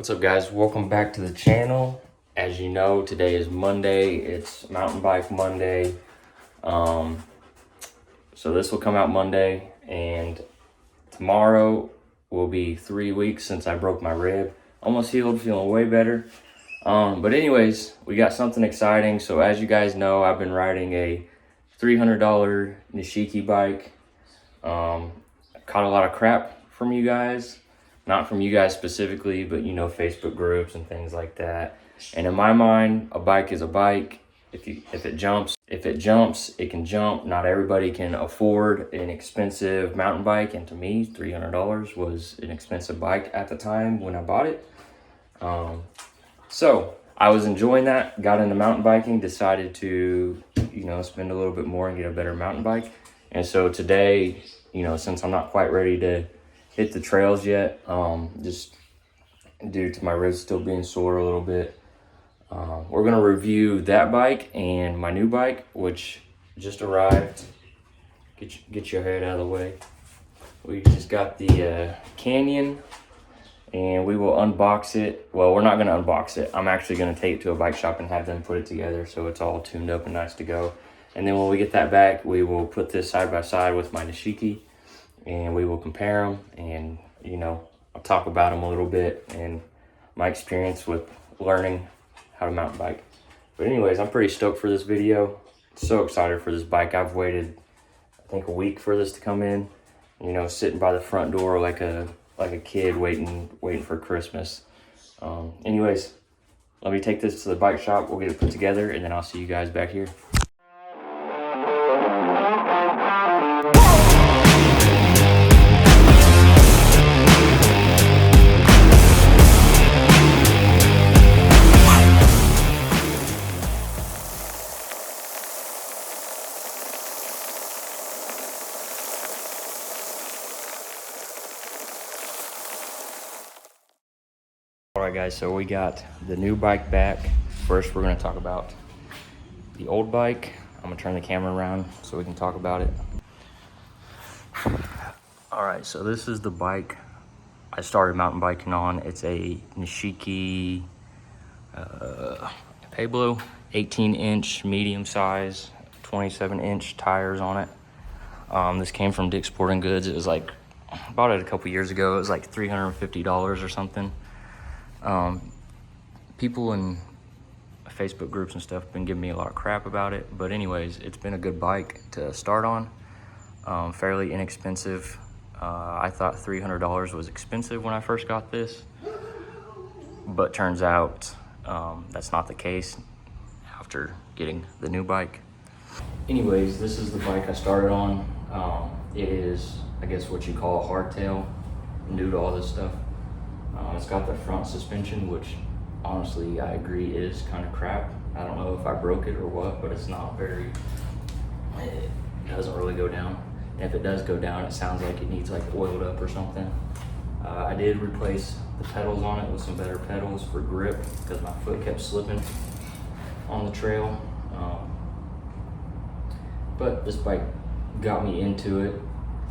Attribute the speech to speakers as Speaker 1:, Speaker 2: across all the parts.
Speaker 1: What's up, guys? Welcome back to the channel. As you know, today is Monday. It's Mountain Bike Monday. So this will come out Monday, and tomorrow will be 3 weeks since I broke my rib. Almost healed, feeling way better. But anyways, we got something exciting. So as you guys know, I've been riding a $300 Nishiki bike. Caught a lot of crap from you guys. Not from you guys specifically, but Facebook groups and things like that. And in my mind, a bike is a bike. If it jumps, it can jump. Not everybody can afford an expensive mountain bike, and to me, $300 was an expensive bike at the time when I bought it. So I was enjoying that, got into mountain biking, decided to, spend a little bit more and get a better mountain bike. And so today, since I'm not quite ready to hit the trails yet, just due to my ribs still being sore a little bit, we're gonna review that bike and my new bike, which just arrived. Get your head out of the way. We just got the Canyon, and we will unbox it. Well, we're not gonna unbox it. I'm actually gonna take it to a bike shop and have them put it together so it's all tuned up and nice to go. And then when we get that back, we will put this side by side with my Nishiki, and we will compare them, and I'll talk about them a little bit and my experience with learning how to mountain bike. But anyways, I'm pretty stoked for this video. So excited for this bike. I've waited, I think, a week for this to come in. Sitting by the front door like a kid waiting for Christmas. Anyways, let me take this to the bike shop. We'll get it put together, and then I'll see you guys back here. Alright guys, so we got the new bike back. First we're going to talk about the old bike. I'm going to turn the camera around so we can talk about it. Alright, so this is the bike I started mountain biking on. It's a Nishiki Pablo, 18-inch medium size, 27-inch tires on it. This came from Dick's Sporting Goods. It was like, I bought it a couple years ago. It was like $350 or something. People in Facebook groups and stuff have been giving me a lot of crap about it, but anyways, it's been a good bike to start on. Fairly inexpensive. I thought $300 was expensive when I first got this, but turns out that's not the case after getting the new bike. Anyways, this is the bike I started on. It is, I guess, what you call a hardtail. I'm new to all this stuff. It's got the front suspension, which honestly I agree is kind of crap. I don't know if I broke it or what, but it's not very, it doesn't really go down. And if it does go down, it sounds like it needs like oiled up or something. I did replace the pedals on it with some better pedals for grip because my foot kept slipping on the trail. But this bike got me into it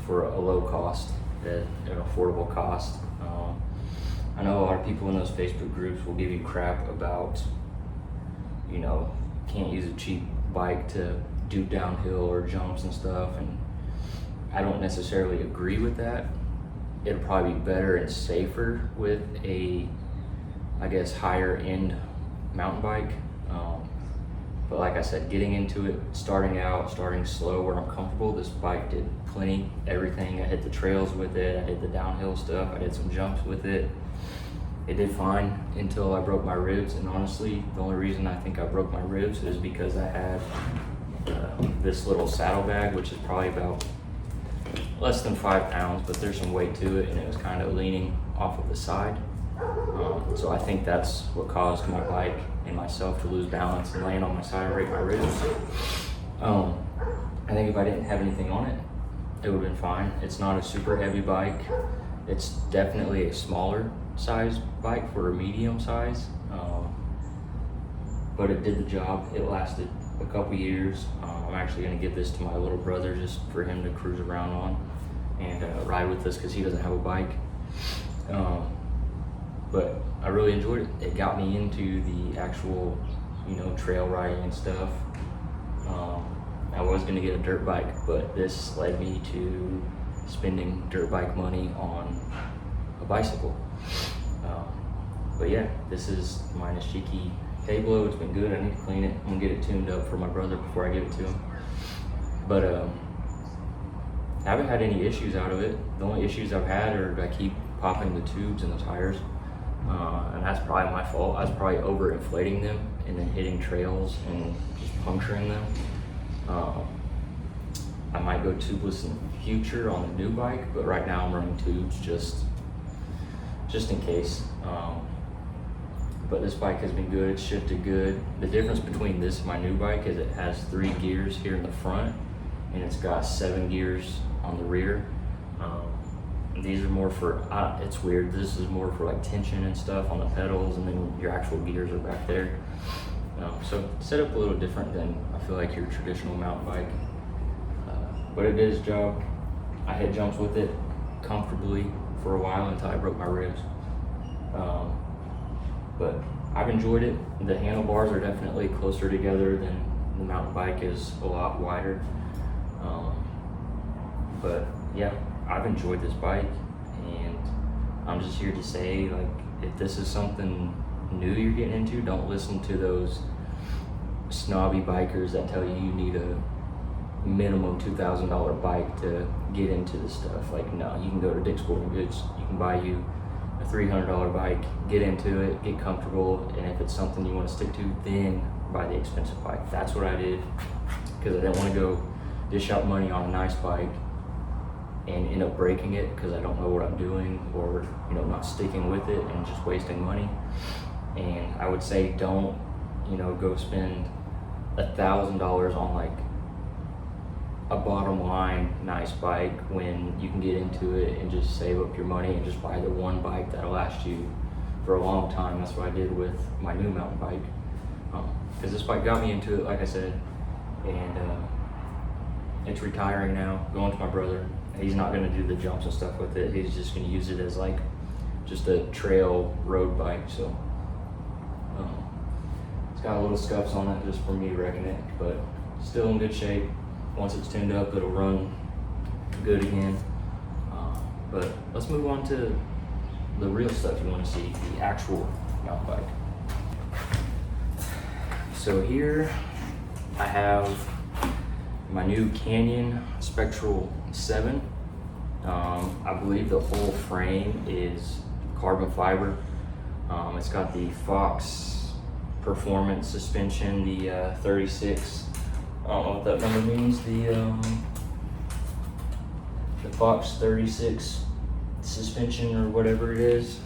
Speaker 1: for a low cost, at an affordable cost. I know a lot of people in those Facebook groups will give you crap about, can't use a cheap bike to do downhill or jumps and stuff, and I don't necessarily agree with that. It'll probably be better and safer with a, I guess, higher end mountain bike. But like I said, getting into it, starting slow where I'm comfortable, this bike did plenty, everything. I hit the trails with it, I did the downhill stuff, I did some jumps with it. It did fine until I broke my ribs, and honestly, the only reason I think I broke my ribs is because I had this little saddlebag, which is probably about less than 5 pounds, but there's some weight to it, and it was kind of leaning off of the side. So I think that's what caused my bike and myself to lose balance and land on my side and break my ribs. I think if I didn't have anything on it, it would have been fine. It's not a super heavy bike. It's definitely a smaller size bike for a medium size, but it did the job. It lasted a couple years. I'm actually going to give this to my little brother just for him to cruise around on and ride with us because he doesn't have a bike. but I really enjoyed it. It got me into the actual, you know, trail riding and stuff. I was gonna get a dirt bike, but this led me to spending dirt bike money on a bicycle. But yeah, this is my Nishiki K-Blow. It's been good. I need to clean it. I'm gonna get it tuned up for my brother before I give it to him. But I haven't had any issues out of it. The only issues I've had are I keep popping the tubes and the tires, and that's probably my fault. I was probably overinflating them and then hitting trails and just puncturing them. I might go tubeless in the future on the new bike, but right now I'm running tubes just in case. But this bike has been good. It's shifted good. The difference between this and my new bike is it has 3 gears here in the front, and it's got 7 gears on the rear. These are more for, it's weird, this is more for like tension and stuff on the pedals, and then your actual gears are back there. So set up a little different than I feel like your traditional mountain bike. But it did its job. I hit jumps with it comfortably for a while until I broke my ribs. But I've enjoyed it. The handlebars are definitely closer together than the mountain bike is a lot wider. But yeah, I've enjoyed this bike, and I'm just here to say, like, if this is something new you're getting into, don't listen to those snobby bikers that tell you you need a minimum $2,000 bike to get into this stuff. Like, no, you can go to Dick's Sporting Goods, you can buy you a $300 bike, get into it, get comfortable, and if it's something you want to stick to, then buy the expensive bike. That's what I did, because I didn't want to go dish out money on a nice bike and end up breaking it because I don't know what I'm doing, or, you know, not sticking with it and just wasting money. And I would say don't, you know, go spend $1,000 on like a bottom line nice bike when you can get into it and just save up your money and just buy the one bike that'll last you for a long time. That's what I did with my new mountain bike, because this bike got me into it, like I said, and it's retiring now, going to my brother. He's not gonna do the jumps and stuff with it. He's just gonna use it as like just a trail road bike. So it's got a little scuffs on it just for me wrecking it, but still in good shape. Once it's tuned up, it'll run good again. But let's move on to the real stuff you want to see, the actual mountain bike. So here I have my new Canyon Spectral 7. I believe the whole frame is carbon fiber. It's got the Fox Performance suspension, the 36. I don't know what that number means. The Fox 36 suspension or whatever it is.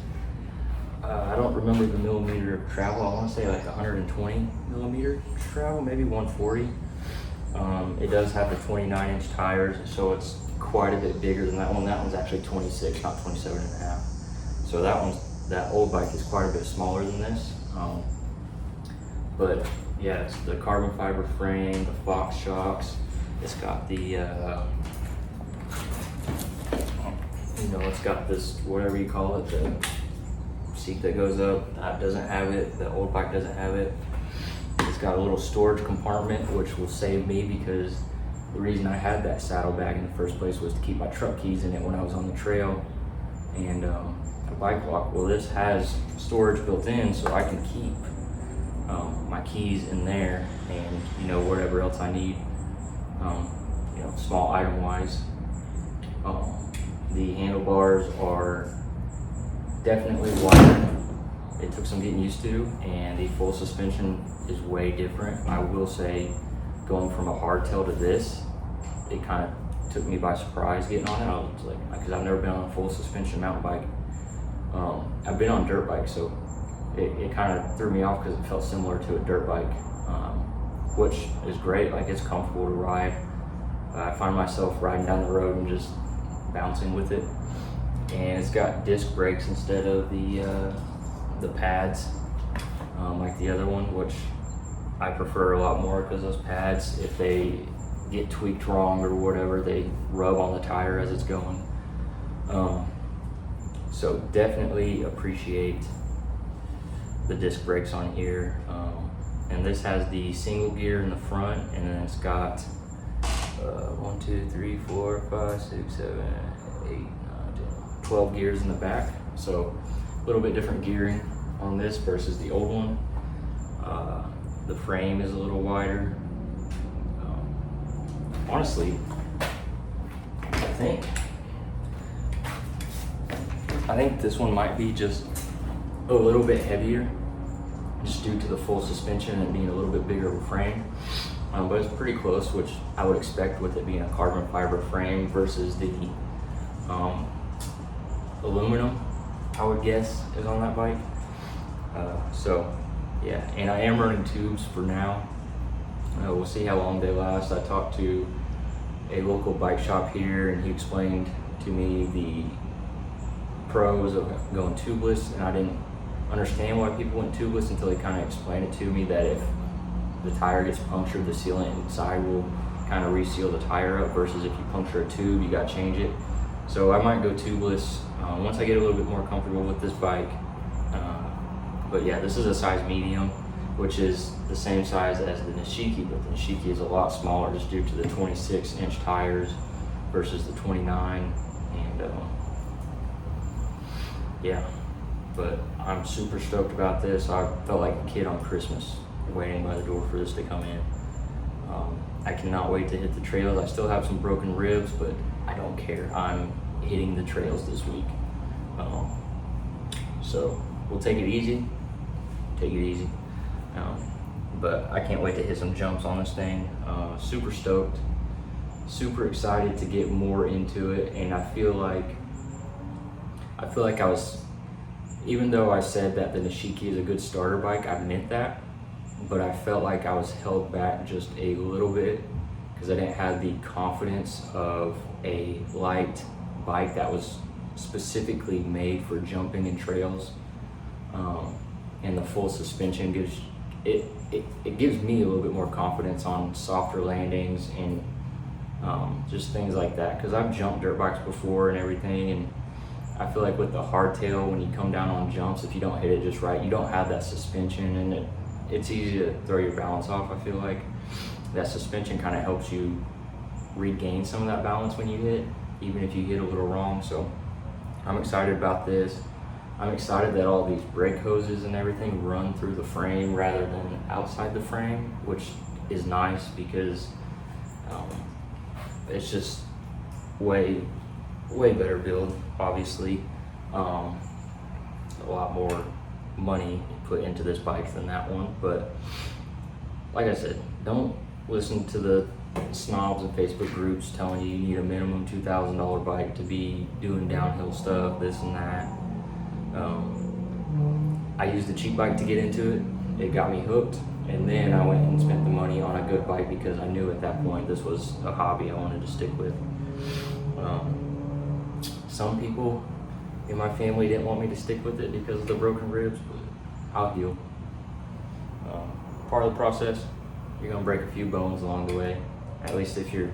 Speaker 1: I don't remember the millimeter of travel. I want to say like 120 millimeter travel, maybe 140. It does have the 29-inch tires, so it's quite a bit bigger than that one. That one's actually 26, not 27 and a half. So that old bike is quite a bit smaller than this. But yeah, it's the carbon fiber frame, the Fox shocks. It's got the, you know, it's got this, whatever you call it, the seat that goes up. That doesn't have it. The old bike doesn't have it. It's got a little storage compartment, which will save me, because the reason I had that saddlebag in the first place was to keep my truck keys in it when I was on the trail and a bike lock. Well, this has storage built in, so I can keep my keys in there, and, you know, whatever else I need, you know, small item wise. The handlebars are definitely wider. It took some getting used to, and the full suspension is way different. I will say, going from a hardtail to this, it kind of took me by surprise getting on it. I was like, because I've never been on a full suspension mountain bike. I've been on dirt bikes, so it kind of threw me off because it felt similar to a dirt bike, which is great. Like, it's comfortable to ride. I find myself riding down the road and just bouncing with it. And it's got disc brakes instead of the pads, like the other one, which I prefer a lot more, because those pads, if they get tweaked wrong or whatever, they rub on the tire as it's going. So definitely appreciate the disc brakes on here. And this has the single gear in the front, and then it's got 1, 2, 3, 4, 5, 6, 7, 8, 9, 10, 12 gears in the back. So a little bit different gearing on this versus the old one. The frame is a little wider. Honestly, I think this one might be just a little bit heavier, just due to the full suspension and being a little bit bigger of a frame. But it's pretty close, which I would expect with it being a carbon fiber frame versus the aluminum, I would guess, is on that bike. So yeah, and I am running tubes for now. We'll see how long they last. I talked to a local bike shop here, and he explained to me the pros of going tubeless, and I didn't understand why people went tubeless until he kind of explained it to me, that if the tire gets punctured, the sealant inside will kind of reseal the tire up, versus if you puncture a tube, you got to change it. So I might go tubeless once I get a little bit more comfortable with this bike. But yeah, this is a size medium, which is the same size as the Nishiki, but the Nishiki is a lot smaller just due to the 26-inch tires versus the 29. And yeah, but I'm super stoked about this. I felt like a kid on Christmas waiting by the door for this to come in. I cannot wait to hit the trails. I still have some broken ribs, but I don't care. I'm hitting the trails this week. So we'll take it easy. But I can't wait to hit some jumps on this thing. Super stoked, super excited to get more into it. And I feel like I was, even though I said that the Nishiki is a good starter bike, I meant that, but I felt like I was held back just a little bit because I didn't have the confidence of a light bike that was specifically made for jumping and trails. And the full suspension gives it gives me a little bit more confidence on softer landings and just things like that, because I've jumped dirt bikes before and everything, and I feel like with the hardtail, when you come down on jumps, if you don't hit it just right, you don't have that suspension, and it's easy to throw your balance off. I feel like that suspension kind of helps you regain some of that balance when you hit, even if you hit a little wrong. So I'm excited about this. I'm excited that all these brake hoses and everything run through the frame rather than outside the frame, which is nice because it's just way better build, obviously. A lot more money put into this bike than that one, but like I said, don't listen to the snobs in Facebook groups telling you need a minimum $2,000 bike to be doing downhill stuff, this and that. I used a cheap bike to get into it. It got me hooked, and then I went and spent the money on a good bike because I knew at that point this was a hobby I wanted to stick with. Some people in my family didn't want me to stick with it because of the broken ribs, but I'll heal. Part of the process. You're gonna break a few bones along the way, at least if you're,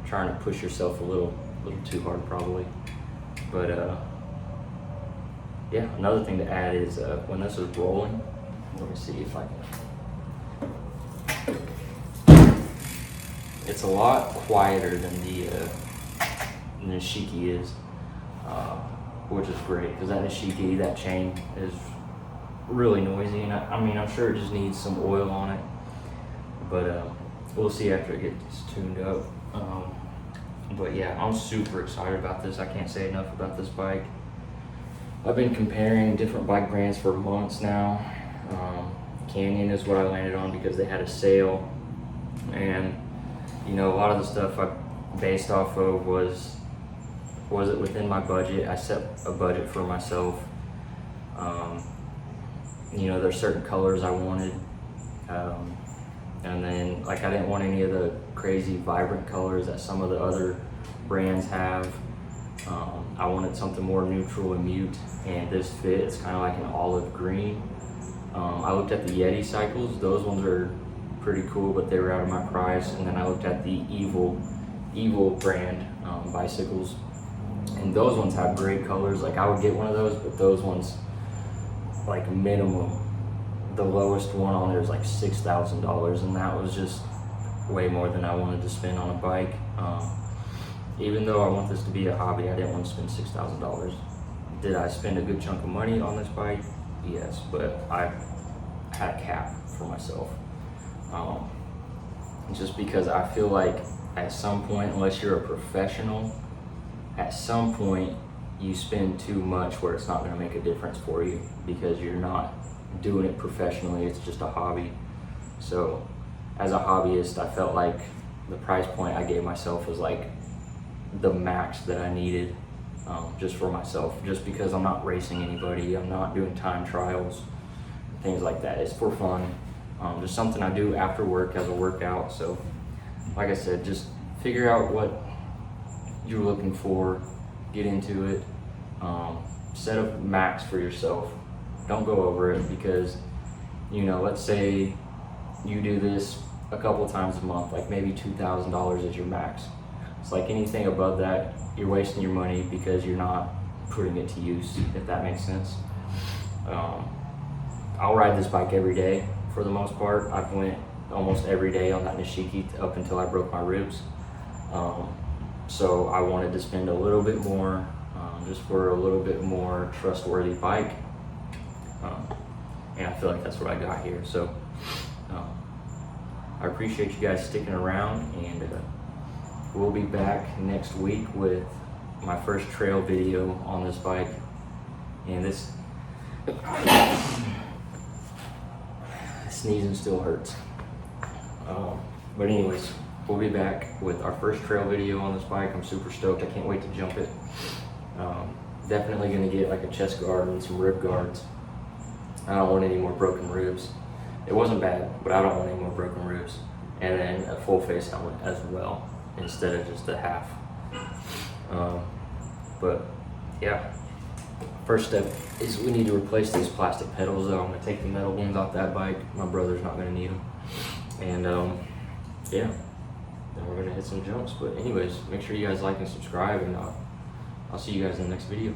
Speaker 1: trying to push yourself a little too hard, probably. But yeah, another thing to add is when this is rolling, let me see if I can. It's a lot quieter than the Nishiki is, which is great, because that Nishiki, that chain is really noisy, and I'm sure it just needs some oil on it, but we'll see after it gets tuned up. But yeah, I'm super excited about this. I can't say enough about this bike. I've been comparing different bike brands for months now. Canyon is what I landed on because they had a sale, and a lot of the stuff I based off of was it within my budget. I set a budget for myself. There's certain colors I wanted, and then I didn't want any of the crazy vibrant colors that some of the other brands have. I wanted something more neutral and mute, and this fits kind of like an olive green. I looked at the Yeti cycles. Those ones are pretty cool, but they were out of my price. And then I looked at the Evil brand bicycles, and those ones have great colors. I would get one of those, but those ones like minimum, the lowest one on there is like $6,000, and that was just way more than I wanted to spend on a bike. Even though I want this to be a hobby, I didn't want to spend $6,000. Did I spend a good chunk of money on this bike? Yes, but I had a cap for myself. Just because I feel like at some point, unless you're a professional, at some point you spend too much where it's not going to make a difference for you because you're not doing it professionally, it's just a hobby. So as a hobbyist, I felt like the price point I gave myself was like the max that I needed, just for myself, just because I'm not racing anybody, I'm not doing time trials, things like that. It's for fun, just something I do after work as a workout. So like I said, just figure out what you're looking for, get into it, set a max for yourself. Don't go over it, because, you know, let's say you do this a couple times a month, like maybe $2,000 is your max. It's like anything above that, you're wasting your money because you're not putting it to use, if that makes sense. I'll ride this bike every day for the most part. I've went almost every day on that Nishiki up until I broke my ribs. So I wanted to spend a little bit more, just for a little bit more trustworthy bike. And I feel like that's what I got here. So I appreciate you guys sticking around, and we'll be back next week with my first trail video on this bike. And this sneezing still hurts. But anyways, we'll be back with our first trail video on this bike. I'm super stoked. I can't wait to jump it. Definitely gonna get like a chest guard and some rib guards. I don't want any more broken ribs. It wasn't bad, but I don't want any more broken ribs. And then a full face helmet as well, instead of just a half. But yeah, first step is we need to replace these plastic pedals though. I'm gonna take the metal ones off that bike. My brother's not gonna need them. And yeah, then we're gonna hit some jumps. But anyways, make sure you guys like and subscribe, and I'll see you guys in the next video.